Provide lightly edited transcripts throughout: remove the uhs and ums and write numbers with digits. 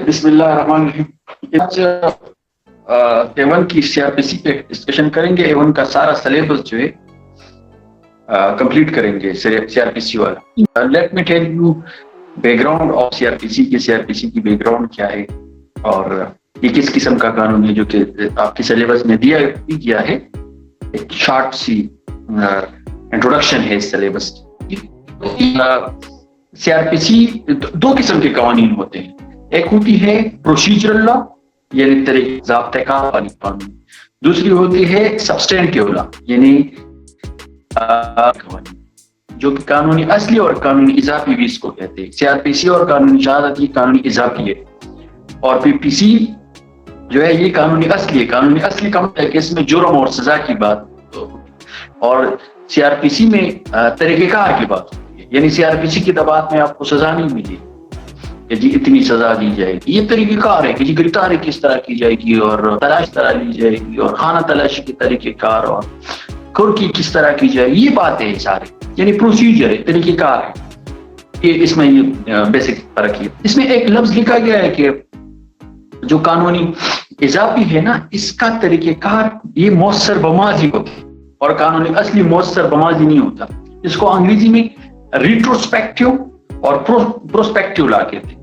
بسم اللہ الرحمن الرحیم. آج A1 کی CRPC پہ ڈسکشن کریں گے. A1 کا سارا سلیبس جو ہے کمپلیٹ کریں گے CRPC والا. Let me tell you back ground of CRPC کی. CRPC کی بیک گراؤنڈ کیا ہے اور یہ کس قسم کا قانون ہے جو کہ آپ کے سلیبس میں دیا گیا ہے. ایک شارٹ سی انٹروڈکشن ہے اس سلیبس کی. CRPC دو قسم کے قوانین ہوتے ہیں. ایک ہوتی ہے پروسیجرل لا یعنی طریقہ ضابطہ کار والی قانون. دوسری ہوتی ہے سبسٹینٹیو لا یعنی قوانین جو کہ قانونی اصلی اور قانونی اضافی بھی اس کو کہتے ہیں. CRPC اور قانونی شہادت یہ قانونی اضافی ہے اور PPC جو ہے یہ قانونی اصلی ہے. قانونی اصلی کا مطلب ہے کہ اس میں جرم اور سزا کی بات اور CRPC میں طریقہ کار کی بات ہوتی ہے. یعنی CRPC کی دبات میں آپ کو سزا نہیں ملی کہ جی اتنی سزا دی جائے گی. یہ طریقہ کار ہے کہ جی گرفتاری کس طرح کی جائے گی اور تلاش طرح لی جائے گی اور خانہ تلاشی کے طریقہ کار اور کھرکی کس طرح کی جائے گی. یہ باتیں ہیں سارے یعنی پروسیجر ہے, طریقہ کار ہے. یہ اس میں یہ بیسک فرق ہے. اس میں ایک لفظ لکھا گیا ہے کہ جو قانونی اضافی ہے نا اس کا طریقہ کار یہ مؤثر بماضی ہوتا ہے اور قانونی اصلی مؤثر بماضی نہیں ہوتا. اس کو انگریزی میں ریٹروسپیکٹیو اور پروسپیکٹیو لا کہتے ہیں.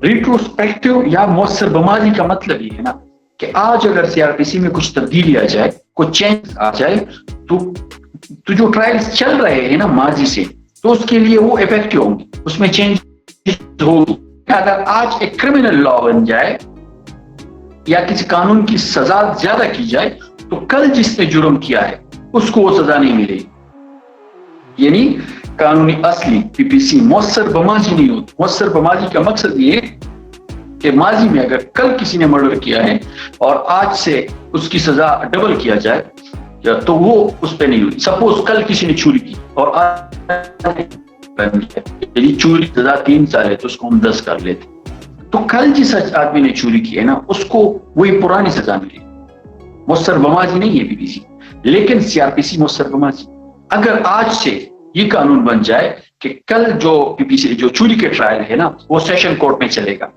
ریٹروسپیکٹیو یا مؤثر بماضی کا مطلب یہ ہے نا کہ آج اگر CRPC میں کچھ تبدیلی آ جائے, کچھ چینج آ جائے تو جو ٹرائلز چل رہے ہیں نا ماضی سے تو اس کے لیے وہ افیکٹو ہوں گی, اس میں چینج ہوگی. اگر آج ایک کرمنل لا بن جائے یا کسی قانون کی سزا زیادہ کی جائے تو کل جس نے جرم کیا ہے اس کو وہ سزا نہیں ملے گی. یعنی قانونی اصلی PPC مؤثر بماضی نہیں ہوتی. مؤثر بماضی کا مقصد یہ ہے کہ ماضی میں اگر کل کسی نے مرڈر کیا ہے اور آج سے اس کی سزا ڈبل کیا جائے تو وہ اس پہ نہیں ہوتی. سپوز کل کسی نے چوری کی اور آج چوری سزا 3 سال ہے تو اس کو ہم 10 کر لیتے تو کل جس آدمی نے چوری کی ہے نا اس کو وہی پرانی سزا ملے. مؤثر بماضی نہیں ہے PPC لیکن CRPC مؤثر بماضی. اگر آج سے یہ قانون بن جائے کہ کل جو PPC جو چوری کے ٹرائل ہے نا وہ سیشن کورٹ میں چلے گا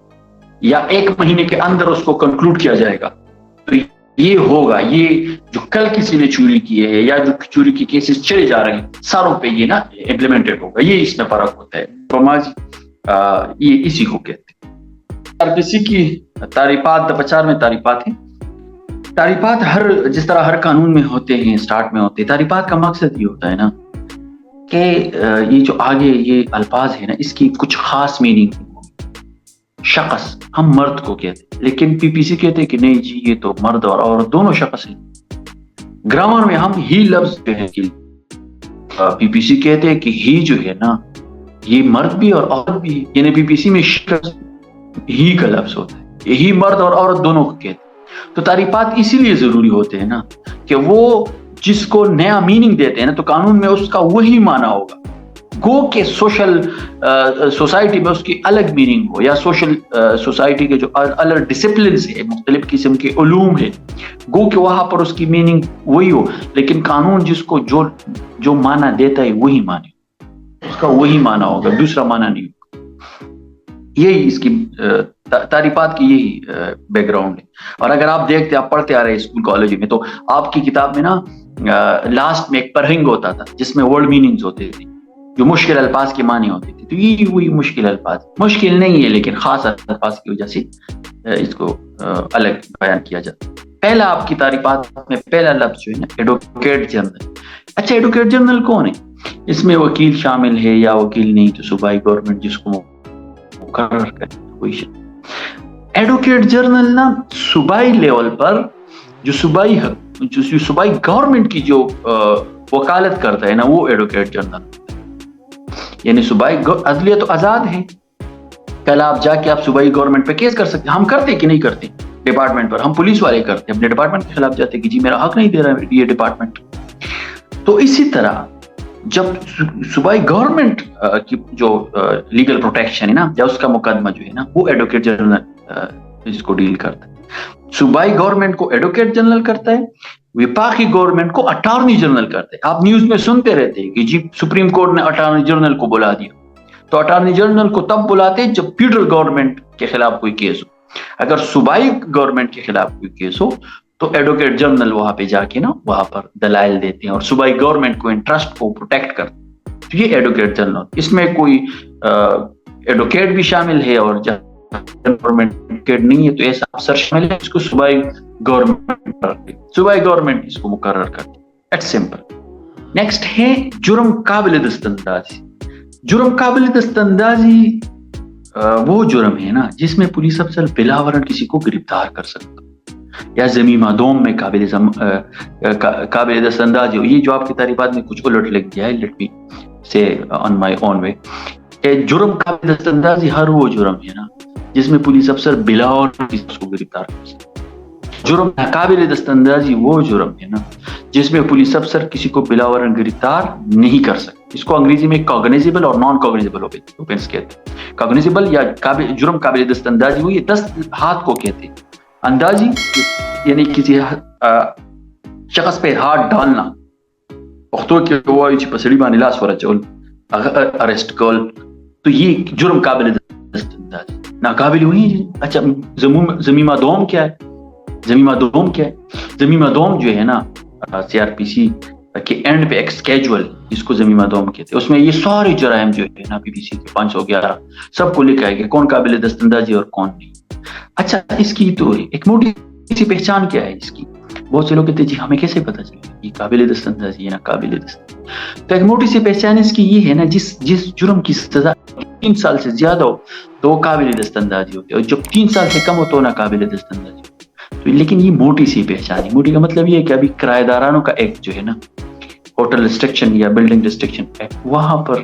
یا 1 مہینے کے اندر اس کو کنکلوڈ کیا جائے گا تو یہ ہوگا. یہ جو کل کسی نے چوری کی ہے یا جو چوری کی کیسز چلے جا رہے ہیں ساروں پہ یہ نا امپلیمنٹڈ ہوگا. یہ اس میں فرق ہوتا ہے. بماضی یہ اسی کو کہتے ہیں. CRPC کی تعریفات 50 میں تعریفات ہیں. تعریفات جس طرح ہر قانون میں ہوتے ہیں سٹارٹ میں ہوتے ہیں. تعریفات کا مقصد یہ ہوتا ہے نا کہ یہ جو آگے یہ الفاظ ہے نا اس کی کچھ خاص میننگ. شخص ہم مرد کو کہتے ہیں لیکن PPC کہتے ہیں کہ نہیں جی یہ تو مرد اور عورت دونوں شخص ہیں. گرامر میں ہم ہی لفظ جو ہے PPC کہتے ہیں کہ ہی جو ہے نا یہ مرد بھی اور عورت بھی ہے. یعنی PPC میں شخص ہی کا لفظ ہوتا ہے. یہی مرد اور عورت دونوں کو کہتے ہیں. تو تعریفات اسی لیے ضروری ہوتے ہیں نا کہ وہ جس کو نیا میننگ دیتے ہیں نا تو قانون میں اس کا وہی معنی ہوگا. گو کہ سوشل سوسائٹی میں اس کی الگ میننگ ہو یا سوشل سوسائٹی کے جو الگ ڈسپلنز ہے مختلف قسم کے علوم ہے گو کہ وہاں پر اس کی میننگ وہی ہو لیکن قانون جس کو جو معنی دیتا ہے وہی معنی اس کا وہی معنی ہوگا, دوسرا معنی نہیں ہوگا. یہی اس کی تعریفات کی یہی بیک گراؤنڈ ہے. اور اگر آپ دیکھتے آپ پڑھتے آ رہے ہیں اسکول کالج میں تو آپ کی کتاب میں نا لاسٹ میں ایک پرہنگ ہوتا تھا جس میں ورڈ میننگز ہوتے تھے جو مشکل الفاظ کے معنی ہوتے تھے. تو یہ وہی مشکل الفاظ مشکل نہیں ہے لیکن خاص الفاظ کی وجہ سے اس کو الگ بیان کیا جاتا ہے. پہلا آپ کی تعریفات میں پہلا لفظ جو ہے نا ایڈوکیٹ جنرل. اچھا ایڈوکیٹ جنرل کون ہے؟ اس میں وکیل شامل ہے یا وکیل نہیں تو صوبائی گورنمنٹ جس کو مقرر کرے کوئی. ایڈوکیٹ جنرل نا صوبائی لیول پر جو صوبائی گورنمنٹ کی جو وکالت کرتا ہے نا وہ ایڈوکیٹ جنرل. یعنی صوبائی عدلیہ تو آزاد ہے. کل آپ جا کے آپ صوبائی گورنمنٹ پہ کیس کر سکتے. ہم کرتے کہ نہیں کرتے ڈپارٹمنٹ پر, ہم پولیس والے کرتے اپنے ڈپارٹمنٹ کے خلاف جاتے کہ جی میرا حق نہیں دے رہا یہ ڈپارٹمنٹ. تو اسی طرح جب صوبائی گورنمنٹ کی جو لیگل پروٹیکشن ہے نا یا اس کا مقدمہ جو ہے نا وہ ایڈوکیٹ جنرل اس کو ڈیل کرتا ہے. صوبائی گورنمنٹ کو ایڈوکیٹ جنرل کرتا ہے, وفاقی گورنمنٹ کو اٹارنی جنرل کرتے ہیں. آپ نیوز میں سنتے رہتے ہیں کہ جی سپریم کورٹ نے اٹارنی جنرل کو بلا دیا. تو اٹارنی جنرل کو تب بلاتے جب فیڈرل گورنمنٹ کے خلاف کوئی کیس ہو. اگر صوبائی گورنمنٹ کے خلاف کوئی کیس ہو تو ایڈوکیٹ جنرل وہاں پہ جا کے نا وہاں پر دلائل دیتے ہیں اور صوبائی گورنمنٹ کو انٹرسٹ کو پروٹیکٹ کرتے ہیں. تو یہ ایڈوکیٹ جنرل, اس میں کوئی ایڈوکیٹ بھی شامل ہے اور گورنمنٹ ایڈوکیٹ نہیں ہے تو ایسا افسر شامل ہے اس کو صوبائی گورنمنٹ اس کو مقرر کرتی. It's simple. نیکسٹ ہے جرم قابل دستاندازی. جرم قابل دستاندازی وہ جرم ہے نا جس میں پولیس افسر بلا وارنٹ کسی کو گرفتار کر سکتا یا ضمیمہ دوم میں قابل دستاندازی ہو. یہ جو آپ کی تعریفات میں کچھ الٹ لکھ دیا ہے, لیٹ می سے آن مائی اون وے, جرم قابل دستاندازی ہر وہ جرم ہے نا جس میں پولیس افسر بلا وارنٹ کسی کو گرفتار کر سکتا. جرم ناقابل دستاندازی وہ جرم ہے نا جس میں پولیس افسر کسی کو بلا وارنٹ گرفتار نہیں کر سکتے. اس کو انگریزی میں کاگنیزیبل اور نان کاگنیزیبل اوفینس کہتے ہیں. کاگنیزیبل یا جرم قابل دستاندازی وہ یہ دست ہاتھ کو کہتے ہیں. اندازی یعنی کسی شخص پہ ہاتھ ڈالنا, پختو کے وہ پسڑی بانی لاس ورا چول ارسٹ کول, تو یہ جرم قابل دستاندازی. ناقابل ہوئی. اچھا ضمیمہ دوم کیا ہے؟ ضمیمہ دوم کیا ہے؟ ضمیمہ دوم جو ہے نا سی آر پی سی کے اینڈ پہ ایک اسکیجول جس کو ضمیمہ دوم کہتے ہیں, اس میں یہ سارے جرائم جو ہے نا پی بی سی کے 511 سب کو لکھا ہے کہ کون قابل دستاندازی اور کون نہیں. اچھا اس کی تو ایک موٹی سی پہچان کیا ہے اس کی؟ بہت سے لوگ کہتے ہیں جی ہمیں کیسے پتا چلے یہ قابل دستاندازی ہے نا قابل دستاندازی. تو ایک موٹی سی پہچان اس کی یہ ہے نا جس جرم کی سزا 3 سال سے زیادہ ہو تو وہ قابل دستاندازی ہوتی ہے, اور جب 3 سال سے کم ہو تو ناقابل دستاندازی. تو لیکن یہ موٹی سی پہچان ہے. موٹی کا مطلب یہ ہے کہ ابھی کرایہ دارانوں کا ایکٹ جو ہے نا ہوٹل ریسٹرکشن یا بلڈنگ ریسٹرکشن ایکٹ, وہاں پر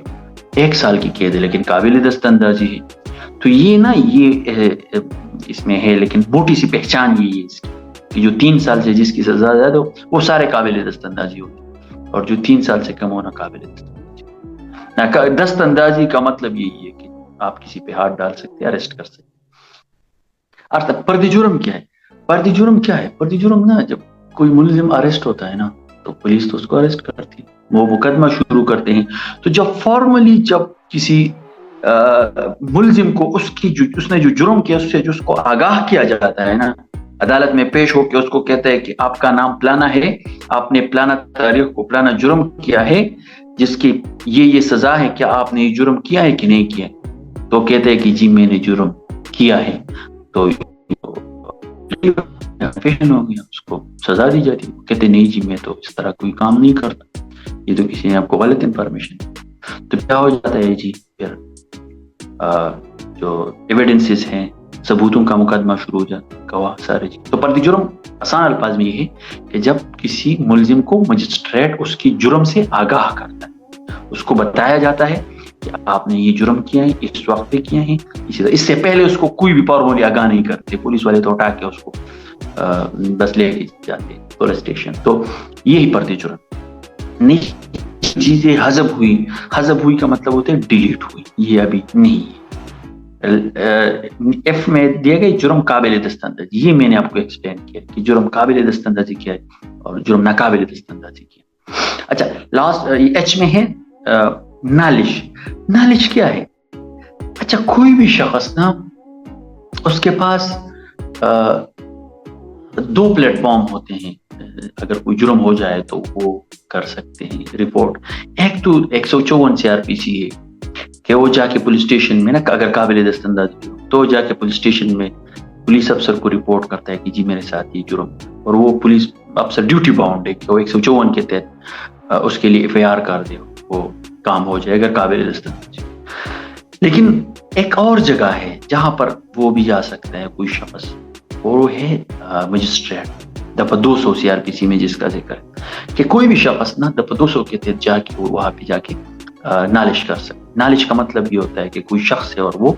1 سال کی قید ہے لیکن قابل دستاندازی ہے. تو یہ نا یہ اس میں ہے, لیکن موٹی سی پہچان یہ ہے اس کی کہ جو 3 سال سے جس کی سزا زیادہ ہو وہ سارے قابل دستاندازی ہوتے, اور جو 3 سال سے کم ہونا قابل دستاندازی. دستاندازی کا مطلب یہی ہے کہ آپ کسی پہ ہاتھ ڈال سکتے, اریسٹ کر سکتے. پردی جرم کیا ہے؟ پردی جرم کیا ہے؟ پردی جرم نا جب کوئی ملزم اریسٹ ہوتا ہے نا تو پولیس تو اس کو اریسٹ کرتی ہے, وہ مقدمہ شروع کرتے ہیں. تو جب فارملی جب کسی ملزم کو اس نے جو جرم کیا اس سے جو اس کو آگاہ کیا جاتا ہے نا, عدالت میں پیش ہو کے اس کو کہتا ہے کہ آپ کا نام پلانا ہے, آپ نے پلانا تاریخ کو پلانا جرم کیا ہے جس کی یہ سزا ہے, کیا آپ نے یہ جرم کیا ہے کہ نہیں کیا؟ تو کہتے ہیں کہ جی میں نے جرم کیا ہے. تو فیشن ہو گیا, اس کو سزا دی جاتی. کہتے نہیں جی میں تو اس طرح کوئی کام نہیں کرتا, یہ تو کسی نے آپ کو غلط انفارمیشن. تو کیا ہو جاتا ہے جی, پھر جو ایویڈنسز ہیں ثبوتوں کا مقدمہ شروع ہو جاتا ہے, گواہ سارے جی. تو پردی جرم آسان الفاظ میں یہ ہے کہ جب کسی ملزم کو مجسٹریٹ اس کی جرم سے آگاہ کرتا ہے, اس کو بتایا جاتا ہے کہ آپ نے یہ جرم کیا ہے, اس وقت پہ کیا ہے. اس سے پہلے اس کو کوئی بھی فارملی آگاہ نہیں کرتے, پولیس والے تو اٹھا کے اس کو بس لے کے جاتے پولیس اسٹیشن. تو یہی پردی جرم. چیزیں حذف ہوئی کا مطلب ہوتا ہے ڈیلیٹ ہوئی, یہ ابھی نہیں ہے. ایف میں دیا گیا جرم قابل دستاندازی, یہ میں نے آپ کو ایکسپلین کیا کہ جرم قابل دستاندازی کیا ہے اور جرم ناقابل دستاندازی کیا. اچھا لاسٹ ایچ میں ہے نالش. نالش کیا ہے؟ اچھا کوئی بھی شخص نا اس کے پاس 2 پلیٹ فارم ہوتے ہیں, اگر کوئی جرم ہو جائے تو وہ کر سکتے ہیں رپورٹ. ایک تو 154 سی آر پی سی ہے کہ وہ جا کے پولیس اسٹیشن میں نا اگر قابل دستاندازی ہو تو جا کے پولیس اسٹیشن میں پولیس افسر کو رپورٹ کرتا ہے کہ جی میرے ساتھ یہ جرم, اور وہ پولیس افسر ڈیوٹی باؤنڈ ہے کہ وہ 154 کے تحت اس کے لیے ایف آئی آر کر دے, وہ کام ہو جائے اگر قابل دستاندازی. لیکن ایک اور جگہ ہے جہاں پر وہ بھی جا سکتا ہے کوئی شخص, اور وہ ہے مجسٹریٹ. دفعہ 200 سی آر پی سی میں جس کا ذکر ہے کہ کوئی بھی شخص نا دفعہ 200 کے تحت جا کے وہاں پہ جا کے نالش کر سکتے. نالش کا مطلب یہ ہوتا ہے کہ کوئی شخص ہے اور وہ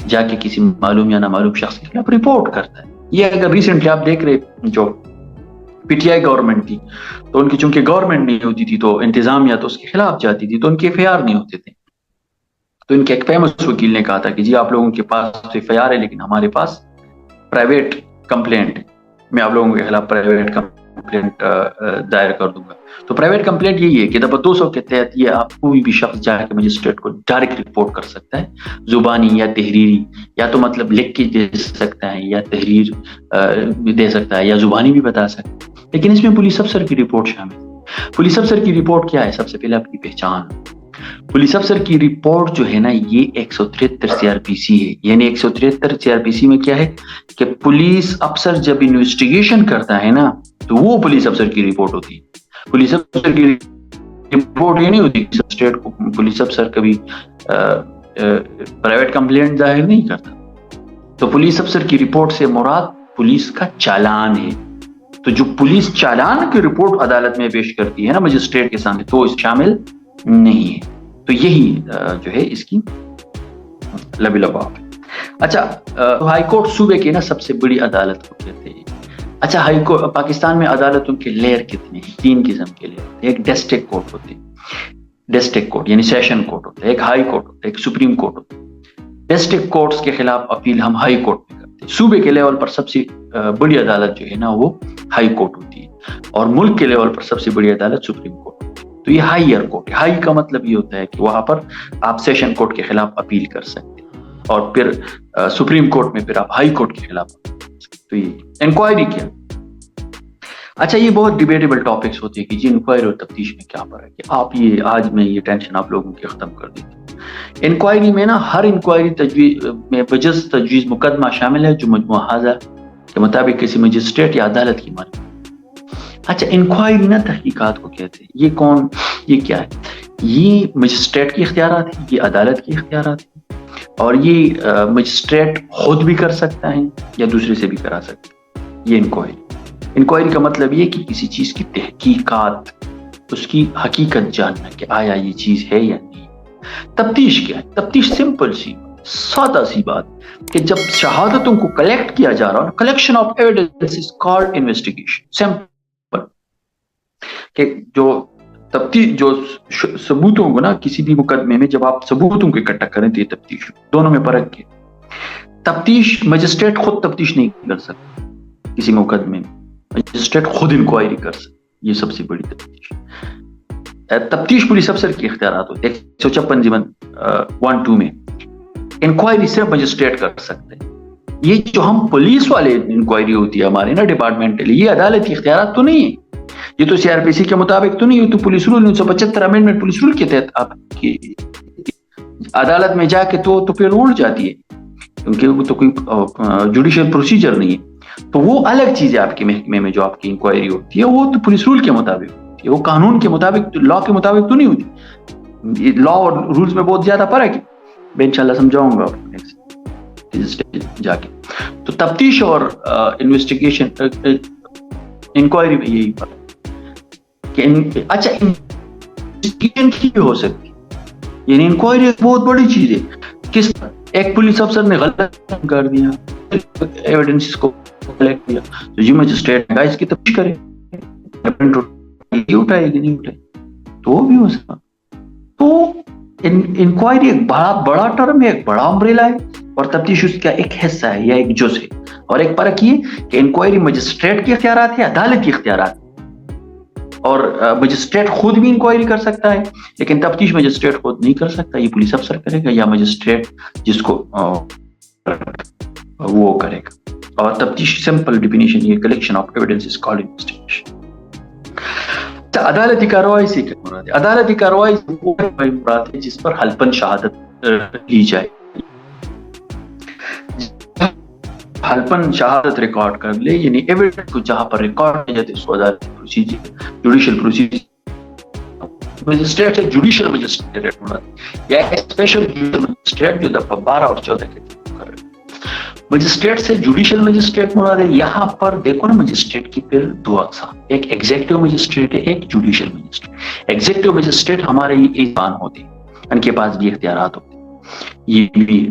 جا کے کسی معلوم یا نامعلوم شخص کے خلاف رپورٹ کرتا ہے. یہ اگر ریسنٹلی آپ دیکھ رہے جو پی ٹی آئی گورنمنٹ تھی تو ان کی چونکہ گورنمنٹ نہیں ہوتی تھی تو انتظامیہ تو اس کے خلاف جاتی تھی, تو ان کے ایف آئی آر نہیں ہوتے تھے. تو ان کے ایک فیمس وکیل نے کہا تھا کہ جی آپ لوگوں کے پاس ایف آئی آر ہے لیکن ہمارے پاس پرائیویٹ کمپلینٹ ہے, میں آپ لوگوں کے خلاف پرائیویٹ کمپلینٹ دائر کر دوں گا. تو پرائیویٹ کمپلینٹ یہی ہے کہ دفعہ 200 کے تحت یہ آپ کوئی بھی شخص جا کے مجسٹریٹ کو ڈائریکٹ رپورٹ کر سکتا ہے, زبانی یا تحریری, یا تو مطلب لکھ کے دے سکتا ہے یا تحریر دے سکتا ہے یا زبانی بھی بتا سکتا ہے. لیکن اس میں پولیس افسر کی رپورٹ شامل ہے. پولیس افسر کی رپورٹ کیا ہے؟ سب سے پہلے آپ کی پہچان. پولیس افسر کی رپورٹ جو ہے نا یہ 173 CRPC ہے. یعنی 173 CRPC میں کیا ہے کہ پولیس افسر جب انویسٹیگیشن کرتا ہے نا تو وہ پولیس افسر کی رپورٹ ہوتی ہے. پولیس افسر کی رپورٹ یہ نہیں ہوتی. اسٹیٹ کو پولیس افسر کبھی پرائیویٹ کمپلینٹ ظاہر نہیں کرتا. تو پولیس افسر کی رپورٹ سے مراد پولیس کا چالان ہے. تو جو پولیس چالان کی رپورٹ عدالت میں پیش کرتی ہے نا مجسٹریٹ کے سامنے تو اس شامل نہیں ہے. تو یہی جو ہے اس کی لبی لباب ہے. اچھا, ہائی کورٹ صوبے کی نا سب سے بڑی عدالت کو کہتے ہیں. اچھا, ہائی کورٹ پاکستان میں عدالتوں کے لیئر کتنے ہیں؟ 3 قسم کے لیئر. ایک ڈسٹرکٹ کورٹ ہوتی ہے, ڈسٹرکٹ کورٹ یعنی سیشن کورٹ ہوتا ہے. ایک ہائی کورٹ ہوتا ہے, ایک سپریم کورٹ ہوتا ہے. ڈسٹرکٹ کورٹس کے خلاف اپیل ہم ہائی کورٹ میں کرتے ہیں. صوبے کے لیول پر سب سے بڑی عدالت جو ہے نا وہ ہائی کورٹ ہوتی ہے, اور ملک کے لیول پر سب سے بڑی عدالت سپریم کورٹ ہوتی ہے. تو یہ ہائیر کورٹ ہے. ہائی کا مطلب یہ ہوتا ہے کہ وہاں پر آپ سیشن کورٹ کے خلاف اپیل کر سکتے ہیں, اور پھر سپریم کورٹ میں پھر آپ ہائی کورٹ کے خلاف اپیل کر سکتے. تو یہ انکوائری کیا. اچھا, یہ بہت ڈیبیٹیبل ٹاپکس ہوتے ہیں کہ جی انکوائری اور تفتیش میں کیا فرق ہے. آپ یہ آج میں یہ ٹینشن آپ لوگوں کی ختم کر دیتی ہوں. انکوائری میں نا ہر انکوائری تجویز میں بجز تجویز مقدمہ شامل ہے جو مجموعہ حاضر کے مطابق کسی مجسٹریٹ یا عدالت کی مرضی. اچھا, انکوائری نا تحقیقات کو کہتے ہیں. یہ کون, یہ کیا ہے؟ یہ مجسٹریٹ کی اختیارات ہیں, یہ عدالت کی اختیارات ہیں, اور یہ مجسٹریٹ خود بھی کر سکتا ہے یا دوسرے سے بھی کرا سکتا ہے. یہ انکوائری کا مطلب یہ کہ کسی چیز کی تحقیقات, اس کی حقیقت جاننا کہ آیا یہ چیز ہے یا نہیں. تفتیش کیا ہے؟ تفتیش سمپل سی سادہ سی بات کہ جب شہادتوں کو کلیکٹ کیا جا رہا ہے, collection of evidence is called investigation. Simple کہ جو تفتیش, جو ثبوتوں کو نا کسی بھی مقدمے میں جب آپ ثبوتوں کو اکٹھا کریں تو یہ تفتیش. دونوں میں فرق ہے. تفتیش مجسٹریٹ خود تفتیش نہیں کر سکتا کسی مقدمے میں, مجسٹریٹ خود انکوائری کر سکتا. یہ سب سے بڑی تفتیش. تفتیش پولیس افسر کی اختیارات ہوتے ہیں 156(1)(2) میں. انکوائری صرف مجسٹریٹ کر سکتے ہیں. یہ جو ہم پولیس والے انکوائری ہوتی ہے ہمارے نا ڈپارٹمنٹلی, یہ عدالت کی اختیارات تو نہیں ہے. یہ تو CRPC کے مطابق تو نہیں, یہ تو police rule 1975 amendment police rule کے تحت آپ کی عدالت میں جا کے تو پھر اڑ جاتی ہے, کیونکہ وہ تو کوئی جوڈیشل پروسیجر نہیں ہے. تو وہ الگ چیز ہے. آپ کے محکمے میں جو آپ کی انکوائری ہوتی ہے وہ تو پولیس رول کے مطابق ہوتی ہے, وہ قانون کے مطابق, لا کے مطابق تو نہیں ہوتی. لا اور رولز میں بہت زیادہ فرق ہے. میں انشاءاللہ سمجھاؤں گا جا کے. تو تفتیش اور انویسٹیگیشن انکوائری میں یہی فرق. اچھا, انویسٹیگیشن کی ہو سکتی, یعنی انکوائری ایک بہت بڑی چیز ہے. کس ایک پولیس افسر نے غلط کر دیا, ایویڈنس کو کلیکٹ کیا, تو جی مجسٹریٹ اس کی تفتیش کرے, اٹھائے گی نہیں اٹھائے تو وہ بھی ہو سکتا. تو انکوائری ایک بڑا ٹرم ہے, ایک بڑا امبریلا ہے, اور تفتیش اس کا ایک حصہ ہے یا ایک جز ہے. اور ایک فرق یہ کہ انکوائری مجسٹریٹ کی اختیارات ہے, عدالت کی اختیارات ہے, اور مجسٹریٹ خود بھی انکوائری کر سکتا ہے, لیکن تفتیش مجسٹریٹ خود نہیں کر سکتا. یہ پولیس افسر کرے گا یا مجسٹریٹ جس کو وہ کرے گا. اور تفتیش سمپل ڈیفینیشن یہ collection of evidence is called investigation. عدالتی کارروائی سے کیا مراد ہے؟ عدالتی کارروائی وہ مراد ہے جس پر حلفاً شہادت لی جائے. حلفاً شہادت ریکارڈ کر لے, یعنی ایویڈنس کو جہاں پر ریکارڈ کیا جاتا ہے اس کو عدالتی پروسیجر, جوڈیشل پروسیجر. مجسٹریٹ ہے جوڈیشل مجسٹریٹ مراد, یا اسپیشل جوڈیشل مجسٹریٹ جو دفعہ 12 اور 14 کے کر رہے. مجسٹریٹ سے جوڈیشل مجسٹریٹ مراد ہے. یہاں پر دیکھو نا مجسٹریٹ کی پھر 2 اقسام, ایک ایگزیکٹو مجسٹریٹ ہے, ایک جوڈیشل مجسٹریٹ. ایگزیکٹو مجسٹریٹ ہمارے ایزان ہوتے ہیں, ان کے پاس بھی اختیارات ہوتے ہیں. یہ بھی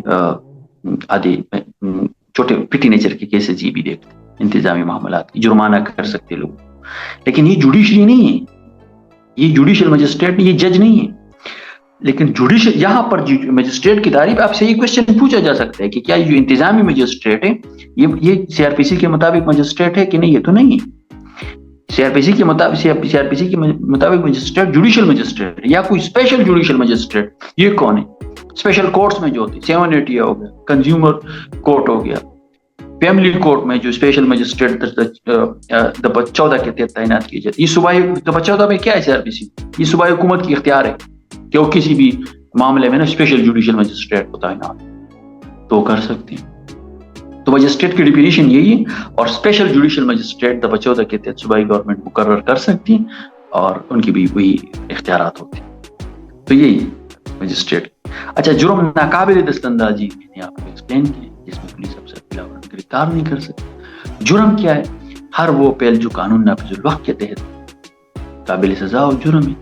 آدھے چھوٹے پٹی نیچر کے کیسز یہ بھی دیکھتے ہیں, انتظامی معاملات کی, جرمانہ کر سکتے لوگ. لیکن یہ جوڈیشلی نہیں ہے, یہ جوڈیشل مجسٹریٹ, یہ جج نہیں ہے. لیکن جوڈیشل یہاں پر مجسٹریٹ کی تعریف آپ سے یہ کوشچن پوچھا جا سکتا ہے کہ کیا یہ جو انتظامی مجسٹریٹ ہے یہ CRPC کے مطابق مجسٹریٹ ہے کہ نہیں؟ یہ تو نہیں ہے. CRPC کے مطابق مجسٹریٹ جوڈیشل مجسٹریٹ یا کوئی اسپیشل جوڈیشل مجسٹریٹ. یہ کون ہے؟ اسپیشل کورٹس میں جو ہوتے 780 ہو گیا, کنزیومر کورٹ ہو گیا, فیملی کورٹ میں جو اسپیشل مجسٹریٹ دفعہ 14 کے تحت تعینات کیے جاتے. یہ صوبائی دفعہ 14 میں کیا ہے CRPC؟ یہ صوبائی حکومت کی اختیار ہے کہ وہ کسی بھی معاملے میں نا اسپیشل جوڈیشل مجسٹریٹ کو تعینات تو کر سکتے ہیں. تو مجسٹریٹ کی ڈیفینیشن یہی ہے, اور اسپیشل جوڈیشل مجسٹریٹ دفعہ 14 کے تحت صوبائی گورنمنٹ مقرر کر سکتی ہیں اور ان کی بھی وہی اختیارات ہوتے ہیں. تو یہی مجسٹریٹ. اچھا, جرم ناقابل دست اندازی میں نے آپ کو ایکسپلین کیا, جس میں پولیس افسر بلا وارنٹ گرفتار نہیں کر سکتے. جرم کیا ہے؟ ہر وہ پہل جو قانون نافذ الوقت کے تحت قابل سزا اور جرم ہے.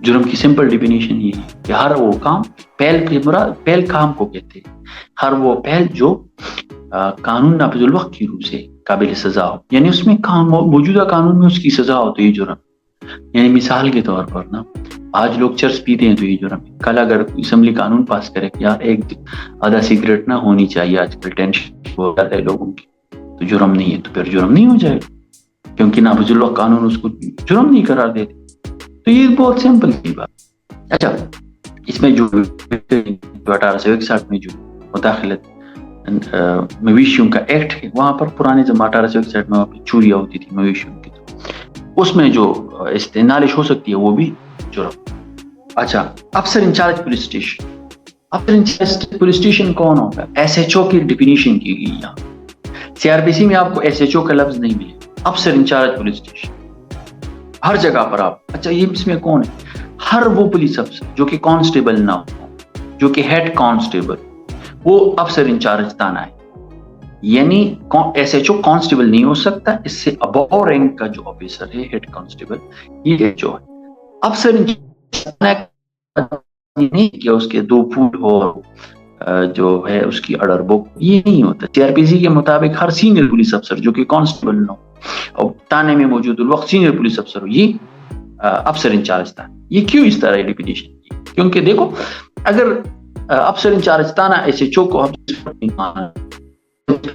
جرم کی سمپل ڈیفینیشن یہ ہے کہ ہر وہ کام, پہل کام کو کہتے ہیں, ہر وہ پہل جو قانون نافذ الوقت کی روح سے قابل سزا ہو, یعنی اس میں موجودہ قانون میں اس کی سزا ہو تو یہ جرم. یعنی مثال کے طور پر نا, آج لوگ چرس پیتے ہیں تو یہ جرم ہے. کل اگر اسمبلی قانون پاس کرے کہ یار ایک آدھا سگریٹ نہ ہونی چاہیے, آج کل ٹینشن ہو جاتا ہے لوگوں کی, تو جرم نہیں ہے, تو پھر جرم نہیں ہو جائے گا کیونکہ نافذ الوقت قانون اس کو جرم نہیں قرار دیتے. تو یہ بہت سمپل کی بات. اچھا, اس میں جو 1861 میں جو مداخلت مویشیوں کا ایکٹ ہے, وہاں پر پرانے زمانے 1861 میں وہاں پہ چوریاں ہوتی تھی مویشیوں کی, اس میں جو نالش ہو سکتی ہے وہ بھی جرم. اچھا, افسر انچارج پولیس اسٹیشن. افسر انچارج پولیس اسٹیشن کون ہوگا؟ SHO کی ڈیفینیشن کی گئی یہاں. CRPC میں آپ کو SHO کا لفظ نہیں ملے, افسر انچارج پولیس اسٹیشن ہر جگہ پر آپ. اچھا, یہ اس میں کون ہے؟ ہر وہ پولیس افسر جو کہ کانسٹیبل نہ ہو, جو کہ ہیڈ کانسٹیبل, وہ افسر انچارج تانا ہے. یعنی SHO کانسٹیبل نہیں ہو سکتا, اس سے ابو رینک کا جو آفیسر ہے ہیڈ کانسٹیبل, یہ جو ہے افسر انچارج نہیں کہ اس کے 2 فٹ ہو جو ہے اس کی آرڈر بک, یہ نہیں ہوتا. CRPC کے مطابق ہر سینئر پولیس افسر جو کہ کانسٹیبل نہ ہو اور تانے میں موجود الوقت سینئر پولیس افسر ہو, یہ افسر انچارج تھا. یہ کیوں اس طرح ڈیفینیشن کی؟ کیونکہ دیکھو, اگر افسر انچارج تانا SHO کو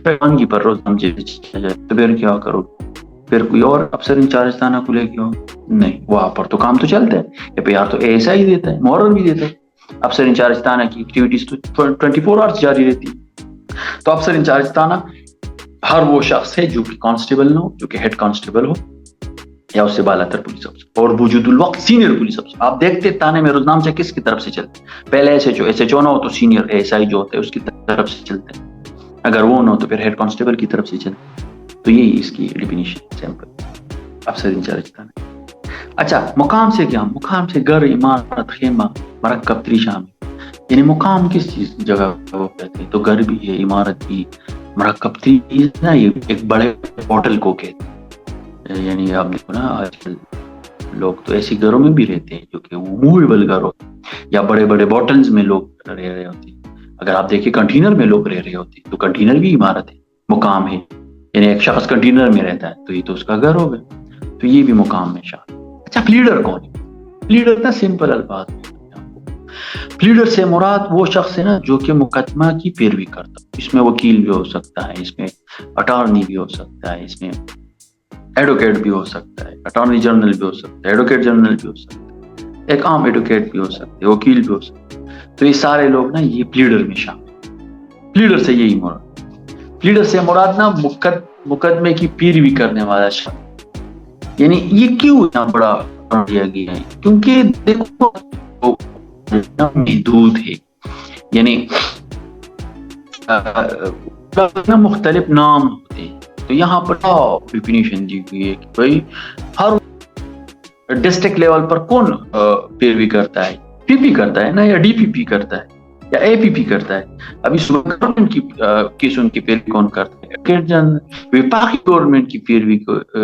مانگی پر روز ہم تو پھر کیا کرو؟ پھر کوئی اور افسر انچارج تانا کو لے کے ہو نہیں, وہاں پر تو کام تو چلتا ہے. یا پھر تو ASI دیتا ہے, مورر بھی دیتا ہے. افسر انچارج تانا کی ایکٹیویٹیز تو 24 آورس جاری رہتی ہے. تو افسر انچارج تانا ہر وہ شخص ہے جو کہ کانسٹیبل نہ ہو, جو کہ ہیڈ کانسٹیبل ہو یا اس سے بالا تر پولیس افسر, اور وجود الوقت سینئر پولیس افسر. آپ دیکھتے تانے میں روزنامچہ کس کی طرف سے چلتے ہیں؟ پہلے SHO نہ ہو تو سینئر ASI جو ہوتا ہے اس کی طرف سے چلتے ہیں, اگر وہ نہ ہو تو پھر ہیڈ کانسٹیبل کی طرف سے چلتے ہیں. تو یہی اس کی ڈیفینیشن سمپل افسر انچارج تانا. اچھا, مقام سے کیا؟ مقام سے گھر, عمارت, خیمہ, مرکب تری شامل. یعنی مقام کس چیز جگہ وہ کہتے ہیں؟ تو گھر بھی ہے, عمارت بھی, مرکب تری نا, یہ ایک بڑے ہوٹل کو کہتے ہیں. یعنی آپ دیکھو نا, آج کل لوگ تو ایسی گھروں میں بھی رہتے ہیں جو کہ وہ موویبل گھر ہوتے ہیں, یا بڑے بڑے بوٹلز میں لوگ رہ رہے ہوتے ہیں. اگر آپ دیکھیں کنٹینر میں لوگ رہ رہے ہوتے ہیں, تو کنٹینر بھی عمارت ہے, مقام ہے. یعنی ایک شخص کنٹینر میں رہتا ہے تو یہ تو اس کا گھر ہوگا, تو یہ بھی مقام میں شامل. اچھا, پلیڈر کون ہے؟ پلیڈر نا سمپل الفاظ میں, پلیڈر سے مراد وہ شخص ہے نا جو کہ مقدمہ کی پیروی کرتا. اس میں وکیل بھی ہو سکتا ہے, اس میں اٹارنی بھی ہو سکتا ہے, اس میں ایڈوکیٹ بھی ہو سکتا ہے, اٹارنی جنرل بھی ہو سکتا ہے, ایڈوکیٹ جنرل بھی ہو سکتا ہے, ایک عام ایڈوکیٹ بھی ہو سکتا ہے, وکیل بھی ہو سکتا ہے. تو یہ سارے لوگ نا یہ پلیڈر میں شامل. پلیڈر سے یہی مراد, پلیڈر سے مراد نا مقدمے کی پیروی کرنے والا شخص. یعنی یہ کیوں اتنا بڑا دیا گیا ہے؟ کیونکہ دیکھو محدود ہے, یعنی مختلف نام ہوتے ہیں. تو یہاں پر ڈیفینیشن دی ہوئی ہے کہ بھائی ہر ڈسٹرکٹ لیول پر کون پیروی کرتا ہے, PP کرتا ہے نا, یا DPP کرتا ہے, یا APP کرتا ہے. ابھی گورنمنٹ کی کیسوں کی پیروی کون کرتا ہے؟ وفاقی گورنمنٹ کی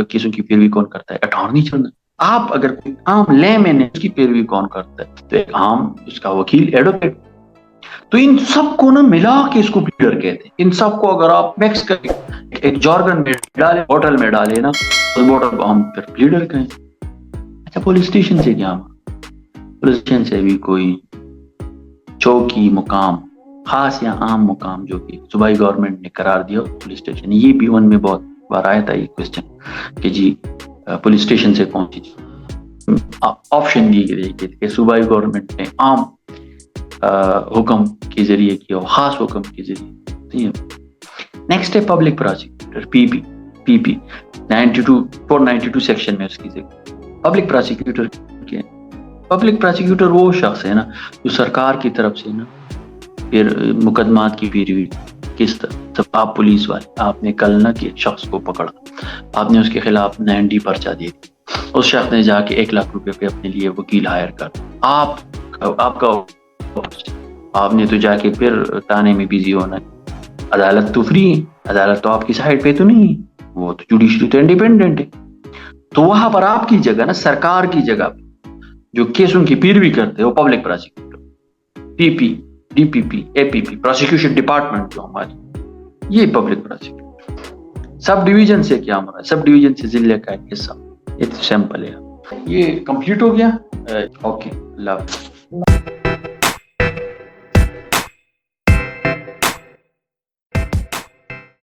کیسوں کی پیروی کون کرتا ہے؟ Attorney general. آپ اگر کوئی عام لے میں نے اس کی پیروی کون کرتا ہے؟ تو ایک عام اس کا وکیل, ایڈوکیٹ. تو ان سب کو نا ملا کے اس کو پلیڈر کہتے ہیں. ان سب کو اگر آپ میکس کر کے ایک جارگن میں ڈالے, بوٹل میں ڈالے نا, اس بوٹل کو ہم پھر پلیڈر کہیں. اچھا, پولیس اسٹیشن سے کیا؟ پولیس اسٹیشن سے بھی کوئی چوکی مقام, خاص یا عام مقام جو کہ صوبائی گورنمنٹ نے قرار دیا پولیس اسٹیشن. یہ بھی ان میں بہت بار آیا تھا یہ کوشچن کہ جی پولیس اسٹیشن سے کون سی آپشن دی گئی تھی کہ صوبائی گورنمنٹ نے عام حکم کے ذریعے کیا ہو، خاص حکم کے ذریعے. نیکسٹ ہے پبلک پراسیکیوٹر، پی پی 492 سیکشن میں اس کی ذکر. پبلک پراسیکیوٹر کیا ہے؟ پبلک پراسیکیوٹر وہ شخص ہے نا جو سرکار کی طرف سے نا پھر مقدمات کی پیروی کس طرح. آپ پولیس والے، آپ نے کل نہ کہ شخص کو پکڑا، آپ نے اس کے خلاف 90 پرچہ دے دیا، اس شخص نے جا کے 1 لاکھ روپے پہ اپنے لیے وکیل ہائر کر، آپ کا آپ نے تو جا کے پھر تانے میں بزی ہونا ہے. عدالت تو فری ہے، عدالت تو آپ کی سائڈ پہ تو نہیں ہے، وہ تو جوڈیشری تو انڈیپینڈنٹ ہے. تو وہاں پر آپ کی جگہ نا سرکار کی جگہ پہ جو کیسوں کی پیروی کرتے ہیں وہ پبلک پراسیکیوٹر، پی پی، ڈی پی پی، اے پی پی، پروسیکیوشن ڈپارٹمنٹ جو ہماری، یہ پبلک پراسیکیوٹر. سب ڈویژن سے کیا مراد؟ سب ڈویژن سے ضلع کا ایک حصہ. یہ تو سیمپل ہے. یہ کمپلیٹ ہو گیا. اوکے، اللہ حافظ.